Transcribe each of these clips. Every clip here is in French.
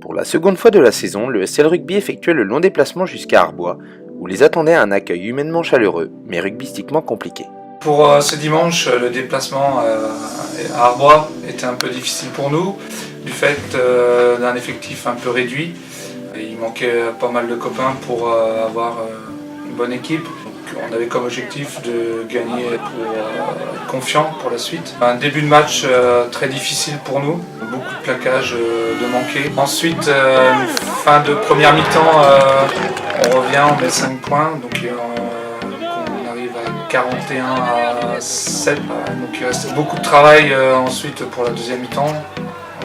Pour la seconde fois de la saison, le SL Rugby effectuait le long déplacement jusqu'à Arbois, où les attendait un accueil humainement chaleureux, mais rugbystiquement compliqué. Pour ce dimanche, le déplacement à Arbois était un peu difficile pour nous, du fait d'un effectif un peu réduit. Il manquait pas mal de copains pour avoir une bonne équipe. Donc, on avait comme objectif de gagner pour être confiant pour la suite. Un début de match très difficile pour nous, beaucoup de plaquages de manqués. Ensuite, fin de première mi-temps, on revient, on met 5 points. Donc, on arrive à 41 à 7. Donc il reste beaucoup de travail ensuite pour la deuxième mi-temps.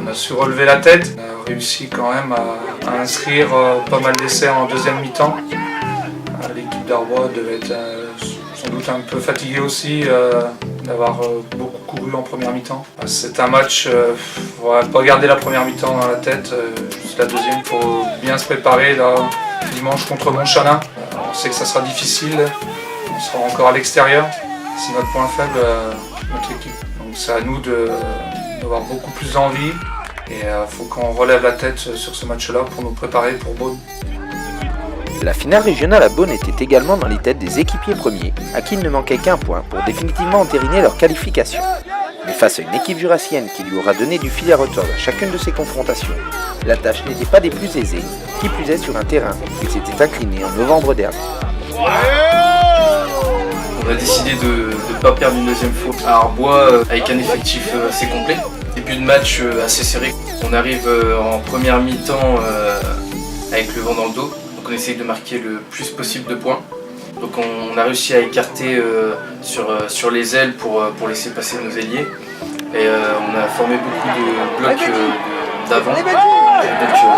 On a su relever la tête. On a réussi quand même à inscrire pas mal d'essais en deuxième mi-temps. L'équipe d'Arbois devait être sans doute un peu fatiguée aussi d'avoir beaucoup couru en première mi-temps. C'est un match, on va pas garder la première mi-temps dans la tête. Juste la deuxième, il faut bien se préparer là, dimanche contre Montchanin. On sait que ça sera difficile. On sera encore à l'extérieur, c'est notre point faible, notre équipe. Donc c'est à nous d'avoir beaucoup plus d'envie et il faut qu'on relève la tête sur ce match-là pour nous préparer pour Beaune. La finale régionale à Beaune était également dans les têtes des équipiers premiers, à qui il ne manquait qu'un point pour définitivement entériner leur qualification. Mais face à une équipe jurassienne qui lui aura donné du fil à retordre à chacune de ses confrontations, la tâche n'était pas des plus aisées, qui plus est sur un terrain qui s'était incliné en novembre dernier. On a décidé de ne pas perdre une deuxième fois à Arbois avec un effectif assez complet. Début de match assez serré. On arrive en première mi-temps avec le vent dans le dos. Donc on essaye de marquer le plus possible de points. Donc on a réussi à écarter sur les ailes pour laisser passer nos ailiers. Et on a formé beaucoup de blocs d'avant. Donc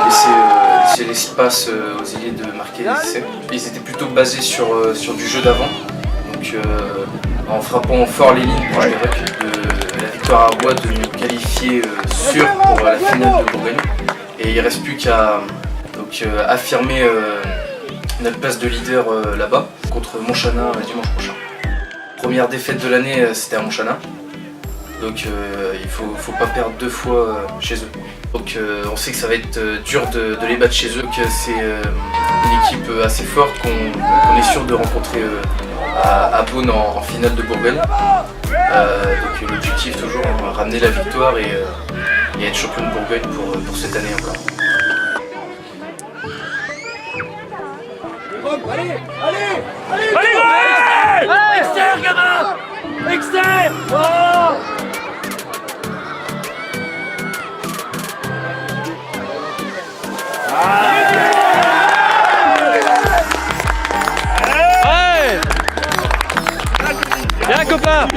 laisser l'espace aux ailiers de marquer les essais. Ils étaient plutôt basés sur du jeu d'avant. Donc en frappant fort les lignes, je dirais que la victoire à Arbois de nous qualifier sûr pour la finale de Bourgogne. Et il ne reste plus qu'à affirmer notre place de leader là-bas contre Montchanin dimanche prochain. Première défaite de l'année, c'était à Montchanin. Donc il ne faut pas perdre deux fois chez eux. Donc on sait que ça va être dur de les battre chez eux, que c'est une équipe assez forte qu'on est sûr de rencontrer à Beaune en finale de Bourgogne. Donc l'objectif toujours, ramener la victoire et être champion de Bourgogne pour cette année encore. Allez Externe, gamin Externe oh Bien copain.